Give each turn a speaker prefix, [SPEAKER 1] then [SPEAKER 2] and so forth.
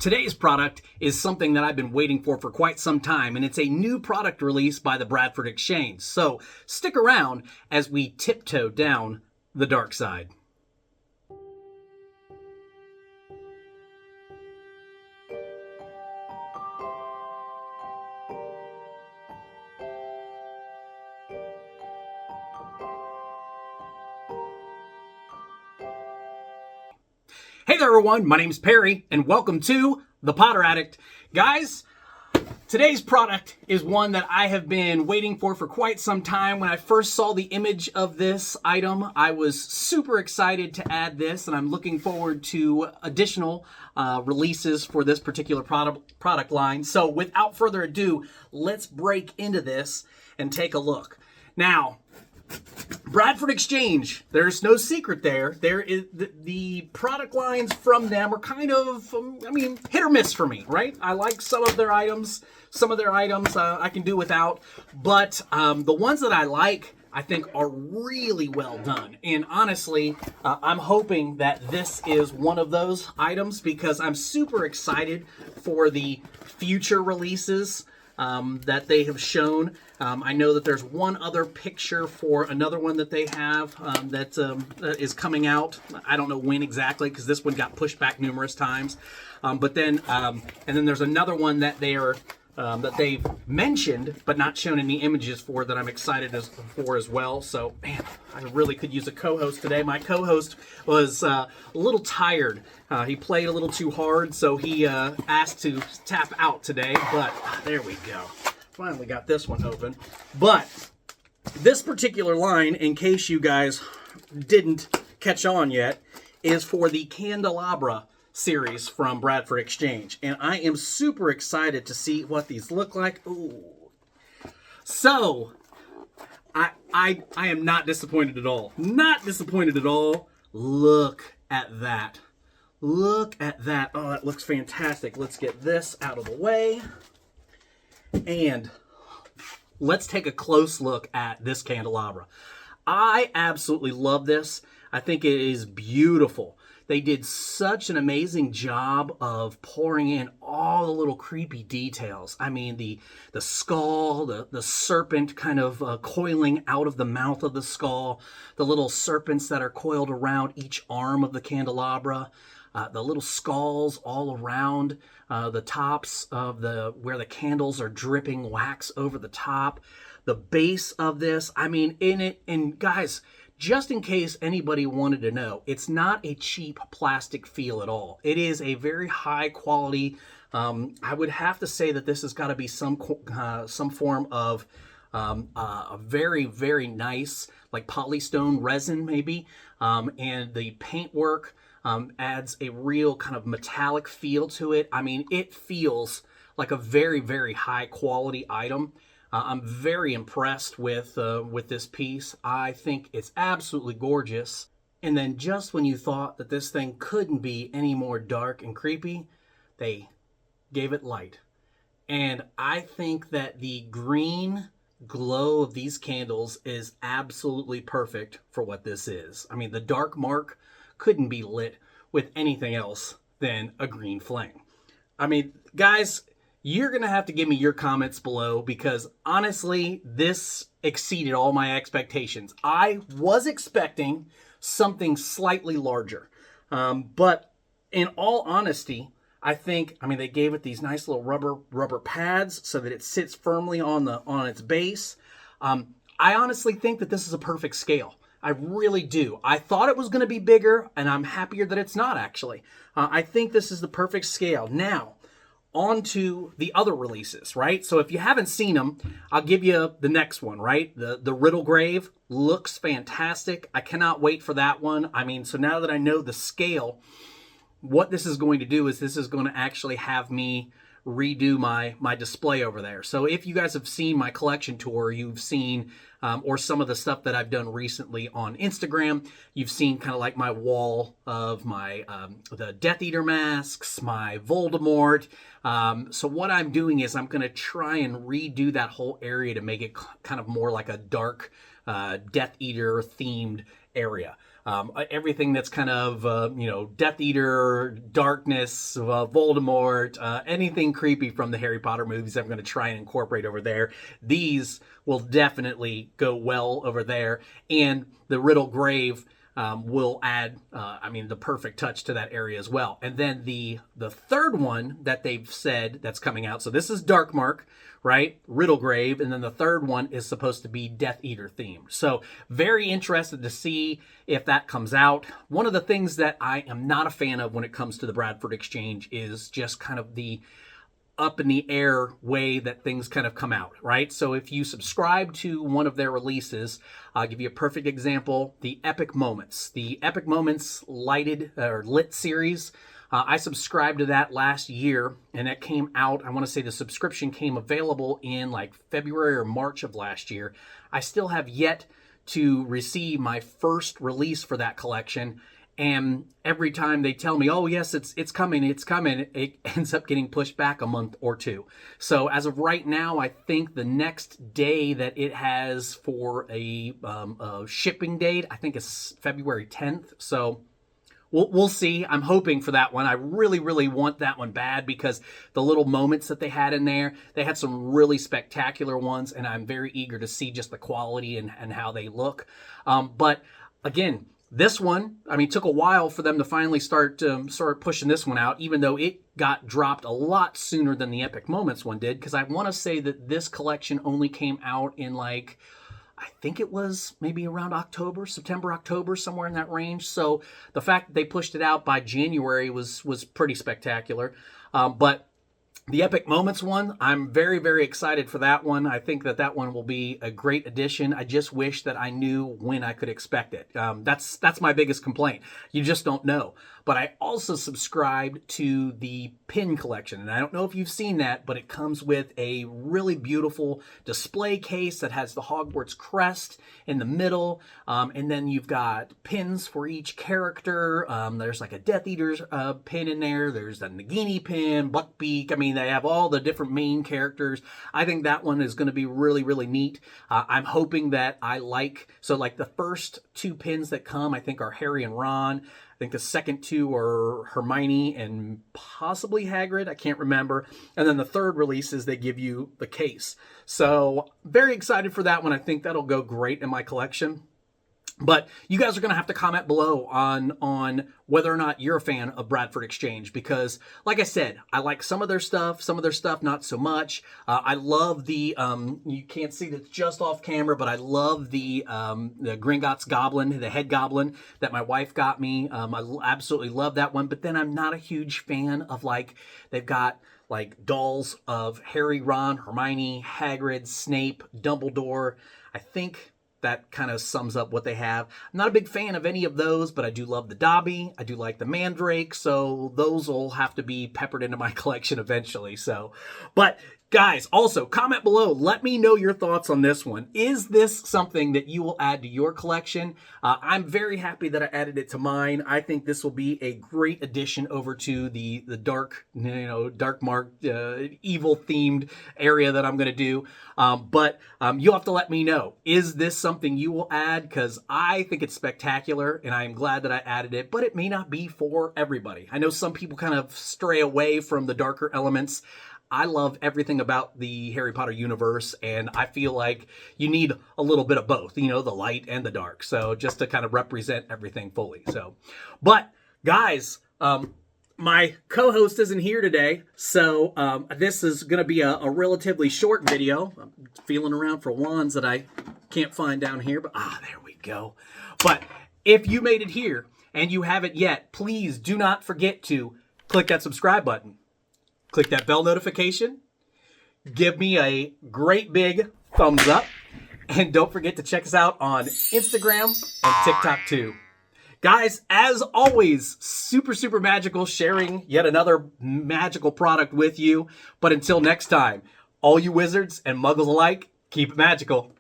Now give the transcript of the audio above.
[SPEAKER 1] Today's product is something that I've been waiting for quite some time, and it's a new product release by the Bradford Exchange. So stick around as we tiptoe down the dark side. Hey there everyone, my name's Perry, and welcome to The Potter Addict. Guys, today's product is one that I have been waiting for quite some time. When I first saw the image of this item, I was super excited to add this, and I'm looking forward to additional releases for this particular product line. So without further ado, let's break into this and take a look. Now, Bradford Exchange, there's no secret there. There is the product lines from them are kind of, hit or miss for me, right? I like some of their items. Some of their items I can do without. But the ones that I like, I think, are really well done. And honestly, I'm hoping that this is one of those items because I'm super excited for the future releases that they have shown. I know that there's one other picture for another one that they have that is coming out. I don't know when exactly because this one got pushed back numerous times. And then there's another one that that they've mentioned but not shown any images for that I'm excited for as well. So man, I really could use a co-host today. My co-host was a little tired. He played a little too hard, so he asked to tap out today. But there we go. Finally got this one open. But this particular line, in case you guys didn't catch on yet, is for the Candleabra series from Bradford Exchange. And I am super excited to see what these look like. Ooh. So, I am not disappointed at all. Not disappointed at all. Look at that. Look at that. Oh, that looks fantastic. Let's get this out of the way. And let's take a close look at this candelabra. I absolutely love this. I think it is beautiful. They did such an amazing job of pouring in all the little creepy details. I mean, the skull, the serpent kind of coiling out of the mouth of the skull, the little serpents that are coiled around each arm of the candelabra, the little skulls all around the tops of where the candles are dripping wax over the top. The base of this, and guys, just in case anybody wanted to know, it's not a cheap plastic feel at all. It is a very high quality. I would have to say that this has got to be some form of a very, very nice, like polystone resin maybe. And the paintwork adds a real kind of metallic feel to it. I mean, it feels like a very, very high quality item. I'm very impressed with this piece. I think it's absolutely gorgeous. And then just when you thought that this thing couldn't be any more dark and creepy, they gave it light. And I think that the green glow of these candles is absolutely perfect for what this is. I mean, the dark mark couldn't be lit with anything else than a green flame. I mean, guys, you're going to have to give me your comments below because honestly, this exceeded all my expectations. I was expecting something slightly larger. But in all honesty, I think, they gave it these nice little rubber pads so that it sits firmly on its base. I honestly think that this is a perfect scale. I really do. I thought it was going to be bigger, and I'm happier that it's not actually. I think this is the perfect scale. Now, on to the other releases, right? So if you haven't seen them, I'll give you the next one, right? The Riddle Grave looks fantastic. I cannot wait for that one. So now that I know the scale, what this is going to do is this is going to actually have me redo my display over there. So if you guys have seen my collection tour, you've seen or some of the stuff that I've done recently on Instagram, you've seen kind of like my wall of my the Death Eater masks, my Voldemort. So what I'm doing is I'm going to try and redo that whole area to make it kind of more like a dark Death Eater themed area. everything that's kind of, Death Eater, darkness, Voldemort, anything creepy from the Harry Potter movies, I'm going to try and incorporate over there. These will definitely go well over there. And the Riddle Grave will add, the perfect touch to that area as well. And then the third one that they've said that's coming out, so this is Dark Mark, right? Riddle Grave, and then the third one is supposed to be Death Eater themed. So very interested to see if that comes out. One of the things that I am not a fan of when it comes to the Bradford Exchange is just kind of the up in the air way that things kind of come out, right? So if you subscribe to one of their releases, I'll give you a perfect example, the Epic Moments. The Epic Moments lit series, I subscribed to that last year, and it came out, I want to say the subscription came available in like February or March of last year. I still have yet to receive my first release for that collection, and every time they tell me, oh yes, it's coming, it ends up getting pushed back a month or two. So as of right now, I think the next day that it has for a shipping date, I think it's February 10th. So we'll see. I'm hoping for that one. I really, really want that one bad because the little moments that they had in there, they had some really spectacular ones, and I'm very eager to see just the quality and how they look. But again, this one, took a while for them to finally start pushing this one out, even though it got dropped a lot sooner than the Epic Moments one did, because I want to say that this collection only came out in I think it was maybe around September, October, somewhere in that range. So the fact that they pushed it out by January was pretty spectacular. But the Epic Moments one, I'm very, very excited for that one. I think that one will be a great addition. I just wish that I knew when I could expect it. That's my biggest complaint. You just don't know. But I also subscribed to the pin collection, and I don't know if you've seen that, but it comes with a really beautiful display case that has the Hogwarts crest in the middle, and then you've got pins for each character. There's like a Death Eater's pin in there. There's a Nagini pin, Buckbeak. They have all the different main characters. I think that one is going to be really, really neat. I'm hoping that the first two pins that come, I think, are Harry and Ron. I think the second two are Hermione and possibly Hagrid. I can't remember. And then the third release is they give you the case. So very excited for that one. I think that'll go great in my collection. But you guys are going to have to comment below on whether or not you're a fan of Bradford Exchange, because like I said, I like some of their stuff not so much. I love the, you can't see that's just off camera, but I love the Gringotts Goblin, the head goblin that my wife got me. I absolutely love that one, but then I'm not a huge fan of they've got dolls of Harry, Ron, Hermione, Hagrid, Snape, Dumbledore. I think that kind of sums up what they have. I'm not a big fan of any of those, but I do love the Dobby. I do like the Mandrake, so those will have to be peppered into my collection eventually. But guys, also comment below. Let me know your thoughts on this one. Is this something that you will add to your collection? I'm very happy that I added it to mine. I think this will be a great addition over to the dark, dark mark, evil themed area that I'm going to do. But you'll have to let me know. Is this something you will add? Because I think it's spectacular, and I am glad that I added it, but it may not be for everybody. I know some people kind of stray away from the darker elements. I love everything about the Harry Potter universe, and I feel like you need a little bit of both, the light and the dark. So just to kind of represent everything fully. But guys, my co-host isn't here today, so this is going to be a relatively short video. I'm feeling around for wands that I can't find down here, but there we go. But if you made it here and you haven't yet, please do not forget to click that subscribe button. Click that bell notification. Give me a great big thumbs up. And don't forget to check us out on Instagram and TikTok too. Guys, as always, super, super magical sharing yet another magical product with you. But until next time, all you wizards and muggles alike, keep it magical.